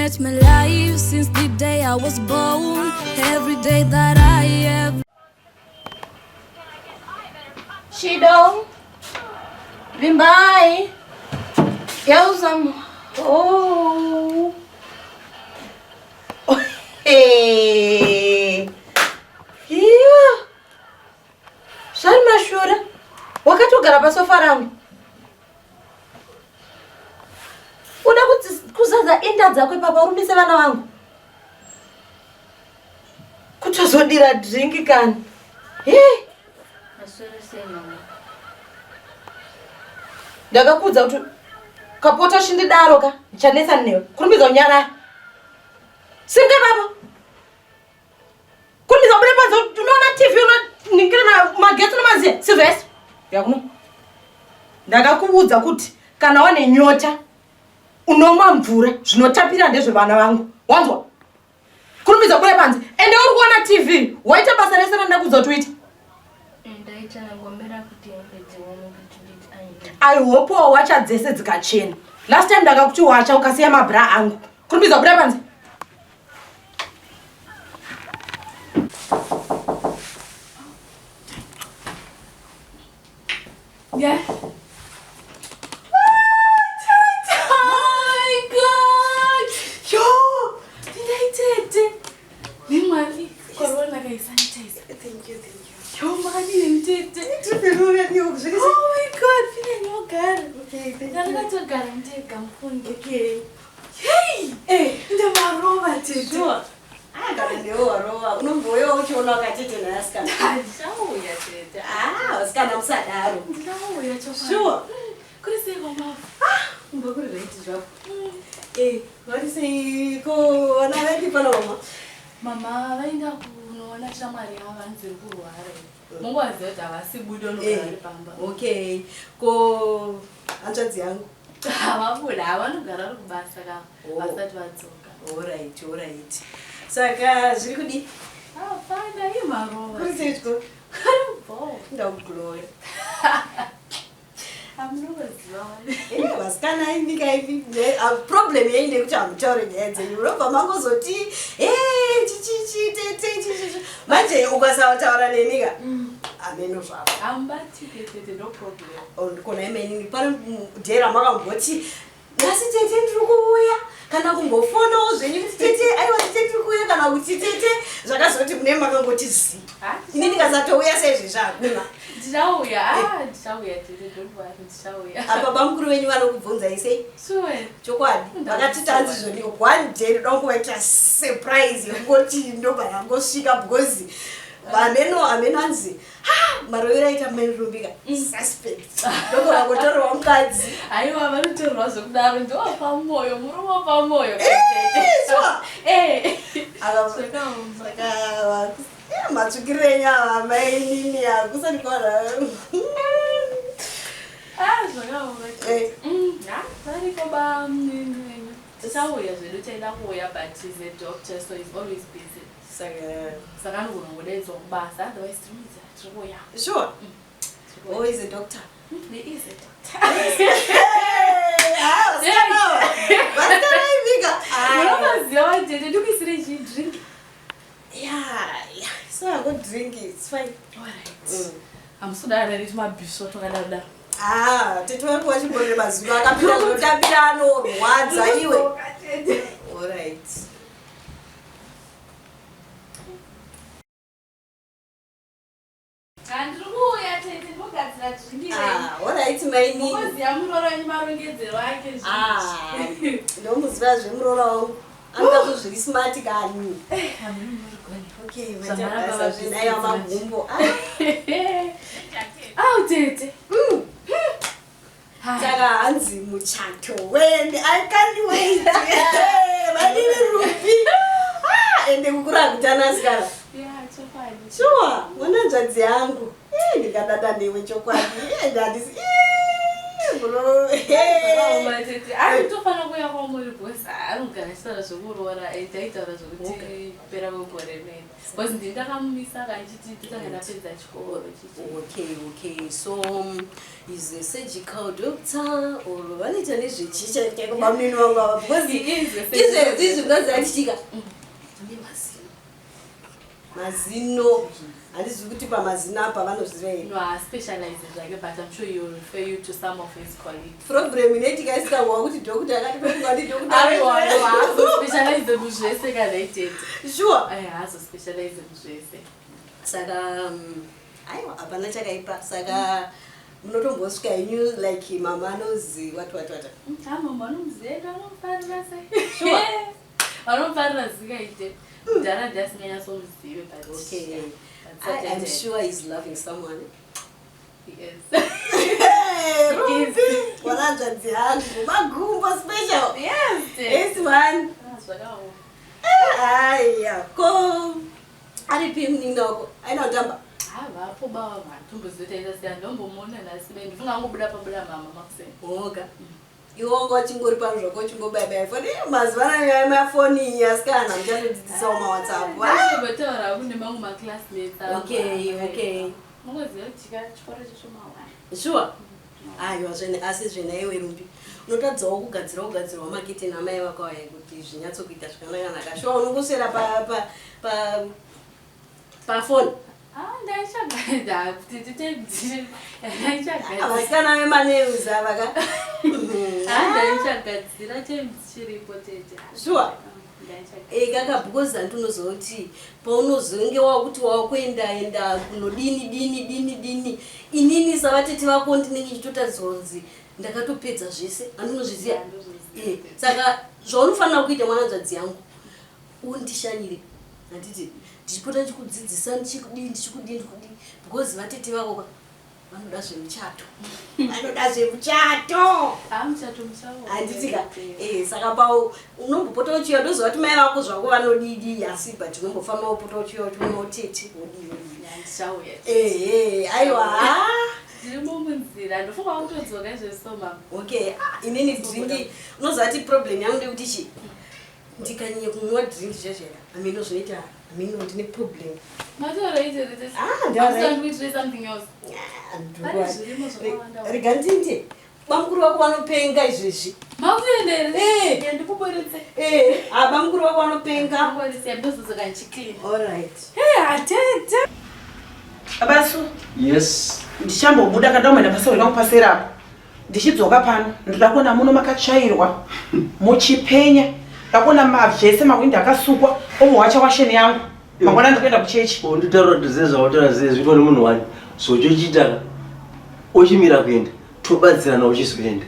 met my life since the day I was born. Every day that I have. Shido. Rimbai. Yausam. Oh. Hey. Yeah. Shalma shura. Wakati ugara pasofa rangu. Uda kuzaza enda dzakwe papa urumbise vana vangu. Kutozodira drink kani. Hey. Asore sema. Ndakakudza kuti kapota shindidaro ka chanesa newe. Kurumbiza unyara. Simke baba. Kurumbiza ubule panzo tunaona TV unoningira na magetsi nomaziya. Silvestre. Yakuno. Ndakakudza kuti kana wane nyota unomwa mvura zvinotapira ndezve vana vangu. Wanzwa? Kurumbiza ubule panzo. Ende uri kuona TV. Waita basa rese randakudza kuti uite. Ndaita ngombera kuti mpedze wono kuti I hope wacha dzese dzikachena. Last time ndakakuti wacha ukasiya mabra angu. Kurumbiza ubule panzo. Yeah. Thank you. Yo, money, It's a oh my God, feeling no good. Okay, thank I'm you. not to guarantee kampuni. Okay. Hey, Eh, ndio maroba tete. sure. Kana ndio roa. Unomboyo uchiona katete na askana. Sawa ya tete. Askana msadaro. Sawa ya chofa. Sure. Kuri se mama. Mbokuri right job. What is it? Ko ana ready pana mama. Mama vaenda kunoona shamwari yavanzi kurwara. Mungu azeta vasibudo nogara pamba. Okay. Ko anchadzi yangu. Havabuda havanogara kubasa ka vasati vatsoka. Alright. Saka zviri kudi. Fine, you maroba. Kuri seitko. Bo. Ndakugloya. Amunoziva. Vasikana indika ipi problem yeinde kuti amutaure nyaya dzenyu unobva mangozoti chichi manje ukasataura nenika ameno zvavo Ambati tete no problem. kona imeni pane dhera makamboti nhasi tete ndiri kuuya kana kumbofonawo zvenyu kuti tete aiwa tete tiri kuuya kana kuti tete zvakazoti mune makangoti zi ini ndikasatouya saizvezvi hakuna Ndishauya tete don't worry ndishauya. apa bamukuru venyu vanokubvunza isei Sure. chokwadi vakati tanzi zvoni one day ndoda kuvaita surprise yekungoti ndobva yangosvika because ameno anzi marovero aita mairumbika suspect ndogona kutorwa mukadzi Aiwa vanotorwa zvokudaro ndopamoyo murume pamoyo. saka matsvukirire nyava mainini akusati kwara Zvakaoma. Variko tichauya zvedu taida kuuya but he's a doctor so he's always busy. Saka anogona kudaidzwa kubasa otherwise tiri kuuya. Sure. Oh, he's a doctor. There is a doctor. Unomaziva tete ndikuisire chidrink. Yeah. So I go drink it. It's fine. Alright. Amusudara riti mabhiso tokadada. Tete vari kuvachimbonere mazuva akapinda zvinotambira anorwadza iwe. Alright. Andikuuya tete ndogadzira drink. Alright maini. Muziya muroro wenyu marongedzero ake zvizvi. Ndomuziva zvemurora wangu. Anoda kuzviri smart kani. Okay, Zvamara zvinaiwa magumbo. Tete. Saka hanzi muchato when I can't wait. Madini rupi. Ende kukura kutana sikara. Yeah, chokwadi. Sure, mwana nzvadzi yangu. Ndikadada newe chokwadi. Ndadisi. bro. Ari tofana kuya kwa muri boss. Arunganisira zvokurora aitaitaura zvokuti pera kwegore rimwe. Because ndindakamumisa kanchiti titangana pedza chikoro chichi. Okay. So is a surgical doctor or vanoita nezvechicha kubamini wangu ava because izvezvi zvingazachitika mazino handizvi kuti pamazino apa vanozviziva here. No, I specialize zvake, but I'm sure you'll refer you to some of his colleagues. Problem inoitika isikangwa kuti dokta akatipekuwa ndi dokta. Hazospecialize muzvese kana itete. Sure. Hazospecialize muzvese. Saka aiwa hapana chakaipa saka munotombosvika henyu like mama anozi what. Mama anomuziva anomufarira sei. Sure. Anomufarira zikaite. Ndara ndasinganyasomuzive but okay. I'm sure he's loving someone. Yes. Wananzvadzi hangu magumbo special. Yes man. Aya ko aripi muninda wako aina kutamba vapo bava matombozotaita sei ndombomona nhasi be ndifunga angobuda pabuda mama makuseni oga iwongo chingori pano zvako chingobaya foni mazuva ano mafoni asikana muchatodzidzisawo mawhatsapp botaura kune mamwe maclassmates. Okay. munoziva kuti chikoro cheshomawana sure aiwa zvene asi zvenaiwe rumbi unotadzawo kugadzirawo makiti namai vako aya kuti zvinyatsokuita zvakanaka shuwa unongoswera pafoni vasikana vemaneuza vaka ndaichagadzira chiripo tete sure kakabhukoza ndinoziva kuti paunozonge wakuti wakuendaenda kunodini inini savatete vako ndinenge ichitotadzwa kunzi ndakatopedza zvese andinozviziva saka zvaunofanira kuita mwananzvadzi yangu undishanyire handiti ndichipota ndichikudzidzisa ndichikudini because vatete vako vanoda zvemuchato handitika saka pao unombopota uchiya ndoziva kuti mai vako zvako vanodidi asi but unombofamba upota uchiya kuti unautete aiwa ndirimumunzira ndofunga kutodzoka zvesoma. Okay inini dringi unoziva kuti problem yangu ndekuti chi ndikanyanya kumwa dringi zvezvera amino zvinoita amino ndine problem rega ndinde bamukuru vako vanopenga izvezvi bamukuru vako vanopenga abasu Yes. ndichambobuda kada umwe ndapasawira kupasera apo ndichidzoka pano ndoda kuona muno makatsvairwa muchipenya ndakuona mavhese mawindi akasukwa omuwacha washeni yangu mangwana ndikuenda kuchechi Nditaura ndizezvautaura zezvi uri munhu wani sochochita uchimira kuenda tobatsirana uchizoenda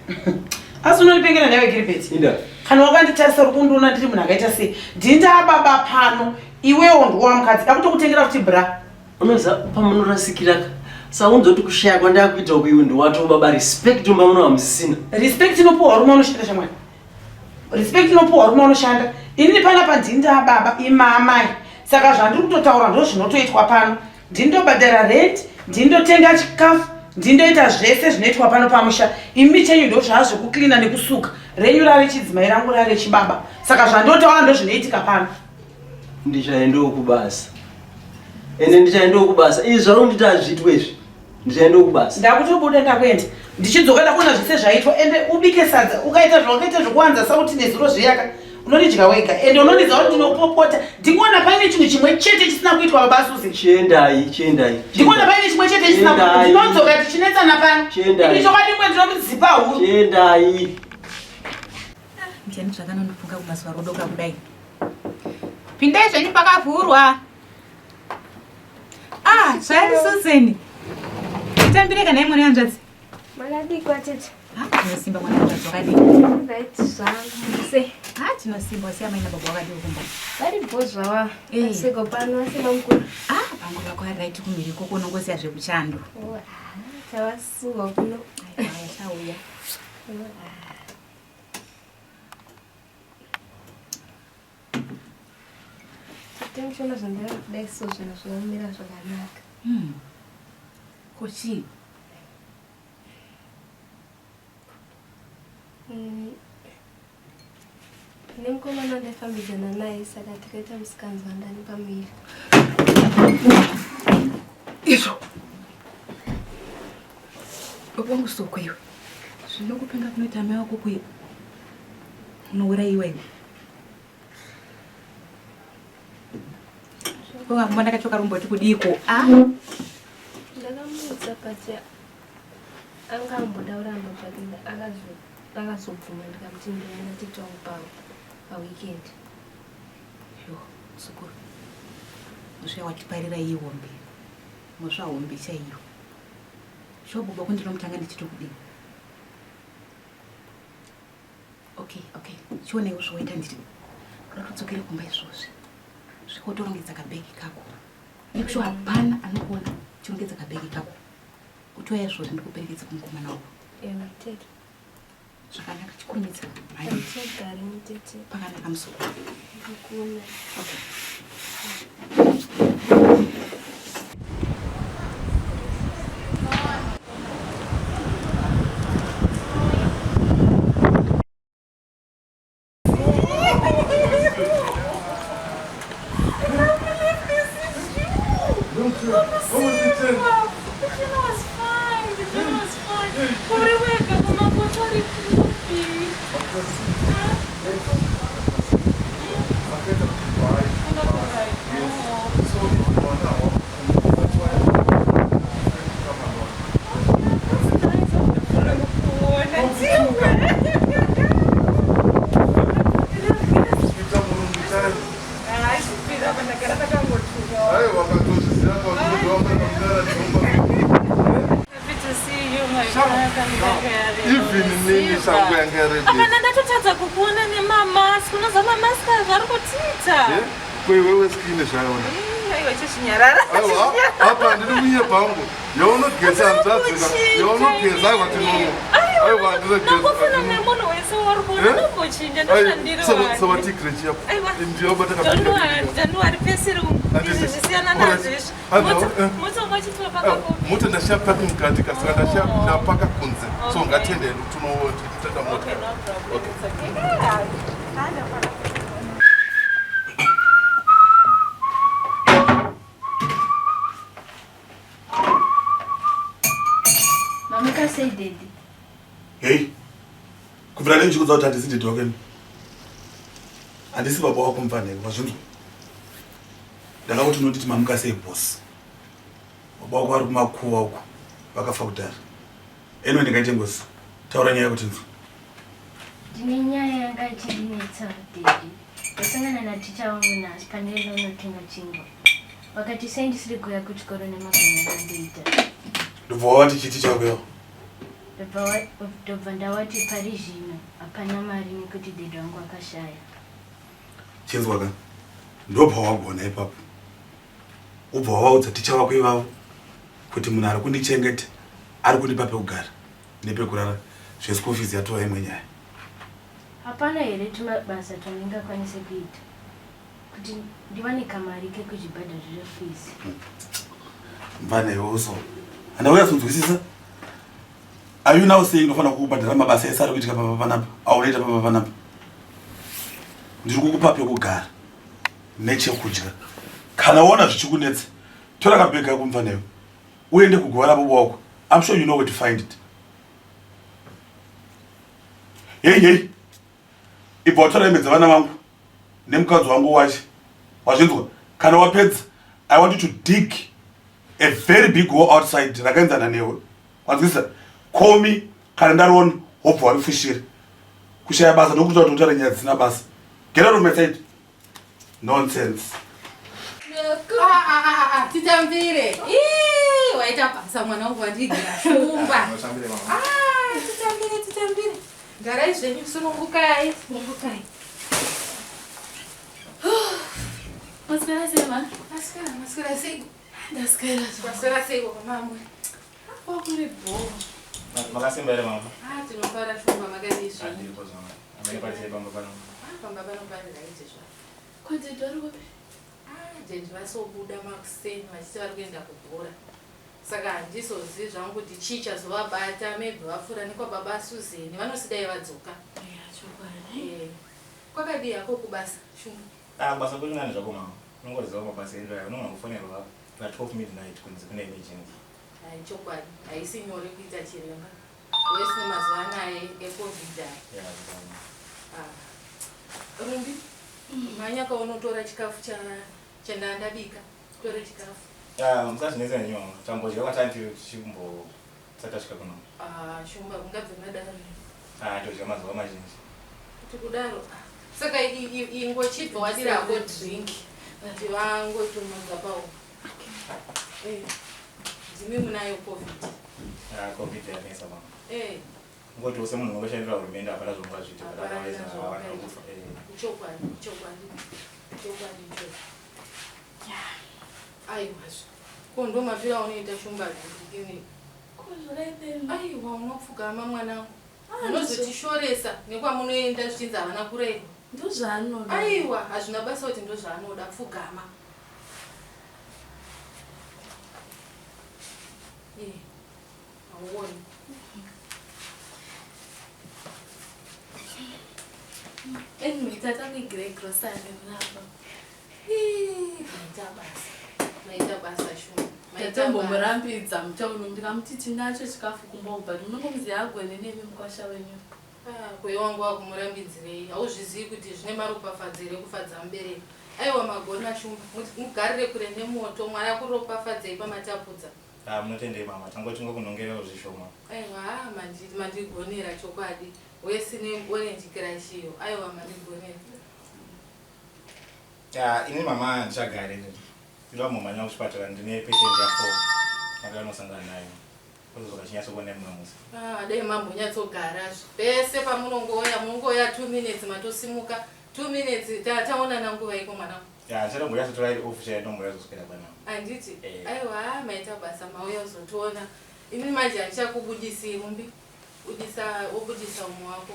asi unondipengera nawe Gilbert ida kana wakanditarisa rukundiona ndiri munhu akaita sei ndindababa pano iwewo ndiwamukadzi dakutokutengera kuti bra unoza pamunorasikiraka saunzoti kushaya kwandakuita kuiwe ndiwatobaba respect mamuno hamusisina respect inopuwa varume vanoshanda shamwari respect inopuwa varume vanoshanda inini panapa ndindababa imamai saka zvandiri kutotaura ndo zvinotoitwa pano ndindobhadhara rent ndindotenga chikafu ndindoita zvese zvinoitwa pano pamusha imi chenyu ndo zvazvokuklina nekusuka renyu rari chidzimai rangu rari chibaba saka zvandotaura ndo zvinoitika pano ndichaendawo kubasa ende ndichaendawo kubasa izvi zvaronditi hazviitwe izvi ndichaendawo kubasa ndakutobuda ndakuenda ndichidzoka ndakuona zvese zvaitwa ende ubike sadza ukaita zvawakaita zvokuwanza sauti nezuro zviyaka unondidya wega ende unondiziva kuti ndinopopota ndikuona paine chinhu chimwe chete chisina kuitwa baba Suze chiendai ndikuona paine chimwe chete chisina kuitwa ndinonzoka tichinetsana pano ini chokwadimwe ndinomudzipa huru chiendai ndiani zvakanondifunga kumazuva rodoka kudai pindai zvenyu pakavhurwa zvari Suzeni itambire kana imwe nehanzvadzi Makadikwa tete. Tinosimba mwana hanzvadzi wakadii Right zvangu se. Tinosimba usiya maina baba wakadii kumba Vari bhozva seko pano asema mukuru. Pangu vako ari right kumhiri koko unongosiya zvekuchando tavasuwa kuno chauya Temshona zvandira kudai so zvinhu zvinomira zvakanaka. Kochi Nemukomana ndafambidzana naye saka tikaita musikanzwa ndani pamiri. Izvo. Opangu soko iwe. Zvinokupenga kunoita mai wako kuye. Unowira iwe. Kwa mwana kachoka rumboti kudiko. Ndakamuudza pati angamboda uramba pakenda akazobvuma ndikamuti ndinoona titawo paweekend. Yo, sukuru. Musha watiparira iyi hombe. Musha hombe chaiyo. Shobuba kundinomutanga ndichitokudini. Okay. Chione ushoita ndiri. Kutodzokera kumba izvozvi. Zvikotorongedza kabhegi kako. Ndikusho hapana anokuona chirongedza kabhegi kako. Utoya izvozvi ndikuperekedza kumukomana wako. Tete. Zvakanaka chikurumidza. Hai. Tete mutete. Pakanaka musoro. Ndikuna. Okay. Ndakatotadza kukuona nemamaski. Unoziva mamaski vari kutiita. Wewe skine zvaona. Aiwa cheshinyarara. Aiwa, hapa ndiri kuye pangu. Yaunogeza nzadzika. Yaunogeza kuti nono. Aiwa ndiri nakufuna nemunhu wese wari kuona nokochinja ndoshandiri wani. Sava tikrechi yapo. Aiwa. Ndiyo bata kabisa. January pesiri izvi zvisiyana nazvizvi. Mutongo chitwa pakakopi. Moto ndashapaka mukati kasaka ndapaka kunze. So ngatende tunooti titata mota. Okay. Mamika say daddy. Hey. Kubvira leni chikudza kuti handisi ndidhi wakeni. Handisi baba wako mfaneko, mazvinzwa. Ndakakuti unotiti mamuka sei boss. Baba wako ari kumakuva uko. Vakafa kudhara. Eno ndingaite ngozi. Taura nyaya kuti nzwa. Ndine nyaya yanga ichindinetsa daddy. Ndasangana naticha wangu nhasi pandaienda unotenga chingwa. Wakati sai ndisiri kuuya kuchikoro nemabhanya akandiita. Ndobva wavati chiti chakoyo. Ndobva ndawati pari zvino hapana mari nekuti daddy wangu akashaya. Chinzwa ka. Ndobva wagona ipapo. Ubva wavaudza ticha wako ivavo kuti munhu ari kundichengeta ari kundipa pekugara nepekurara zveschool fees yatova imwe nyaya. Hapana here tumabasa twandingakwanise kuita kuti ndiwane kamari kekuzvibhadharira fees. Mvanewo so. Handauya kunzwisisa? Are you now saying unofanira kukubhadhara mabasa ese ari kuitika pamba panapa? Aunoita pamba panapa? Ndiri kukupa pekugara nechekudya. Kana waona zvichikunetsa, tora kabhegi kako mfanewo. Uende kugova baba wako. I'm sure you know where to find it. Hey. Ibva watora hembe dzavana vangu nemukadzi wangu wacho. Wazvinzwa? Kana wapedza, I want you to dig a very big hole outside rakaenzana newe. Wanzwisisa? Call me kana ndariona wobva wabifushira. Kushaya basa nokuti watotaura nyaya dzisina basa. Get out of my sight. Nonsense. Titambire. Waita basa mwana wangu wandigira shumba. Titambire. Garai zvenyu sunungukai. Maswera sema. Maswera sei. Maswera sei kwa mama. Kwa kule bo. Makasimba ile mama. Tinofara shumba maganisho. Ndio kwa zama. Amenipatia pamba bana. Pamba bana ndaite zva. Kwanze ndori kopi? Ndendi vasobuda makuseni vachiti vari kuenda kubhora. saka handizozivi zvangu kuti chii chazovabata, maybe vapfuura nekwababa Suzeni vanosidai vadzoka. Kwakadii hako kubasa shumba? Basa kuri nani zvako mama. Unongoziva mabasa edu aya unogona kufonerwa pa12 midnight kunzi kune emergency. Chokwadi haisi nyore kuita chiremba. Wese mazuva anaya eCovid aya. Rumbi manya kaunotora chikafu chandandabika. Tore chikafu. Mukati nese nyoma. Tambodya kwatanti chimbo tasvika kuno. Shumba ungabve madaro. Todya mazuva mazhinji. Kuti kudaro. Saka ingochibva wadira hako drink. Kuti vangotomudza pawo. Dzimi munayo Covid. Covid yanesa mama. Ngoti use munhu unongoshandira hurumende hapana zvongazviita. Chokwadi. Aiwa. Ko ndo mafira unoita shumba dzikini. Aiwa unopfugama mwanangu. Unozotishoresa nekwamunoenda zvichinzi havana kurega. Ndozvaanoda. Aiwa hazvina basa kuti ndozvaanoda pfugama. Hauoni. Anyway, tata kuigire grocery navo. Maita basa shumba. Tatombomurambidza mutauro ndikamuti tinacho chikafu kumba but munongomuziva agone nemi mukwasha wenyu. Kwe wangu wakumurambidzirei hauzvizivi kuti zvine maropafadzi here kufadza mubereki. Aiwa magona shumba mugarire kure nemoto Mwari akuropafadzei pamatapudza. Munotendei mama tangotingo kunongerawo zvishoma. Aiwa mandigonera chokwadi wese neorange crush iyo. Aiwa mandigonera. Ini mama ndichagare ndinoda mumhanya kuchipatara ndine patient ya4 yakanosangana nayo. Kuzoka chinyatsokuona mumwe musi. Dai mambonyatsogara pese pamunongoya munongoya 2 minutes matosimuka 2 minutes taonana nguva iko mwanangu. Ndichatomboyasotora off chair ndomboyazoswera bwana. Anditi aiwa maita basa mauya uzotoona. Ini manje handichakubudisi rumbi. Obudisa umwe wako.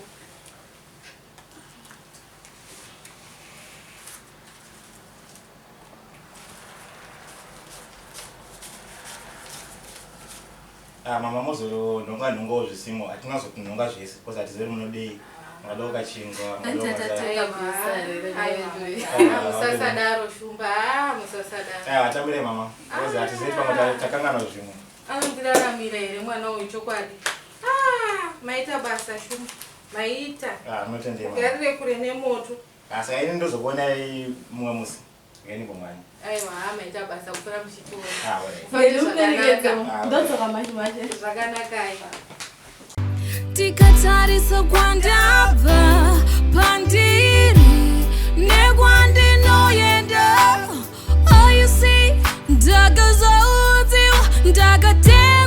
Mama mozoro ndonga nhongo zvisimo hatinazokunhonga zvese because hatizivi munodei mwadoka chingwa musasadaro shumba musasadaro. Hatabire mama because hatizivi pamwe takangana zvimwe. Anondiraramira here mwana uyu chokwadi. Maita basa shumba maita. Munotendei mama. Garire kure nemoto. Saka ini ndozokuonai mumwe musi ngeni bomwanya. Aiwa maita basa kupfuura muchitoro. Ndodzoka manje. Zvakanaka aiwa. Tikatarisa kwandabva pandiri nekwandinoenda. Oh you see ndakazaudziwa ndakatenda.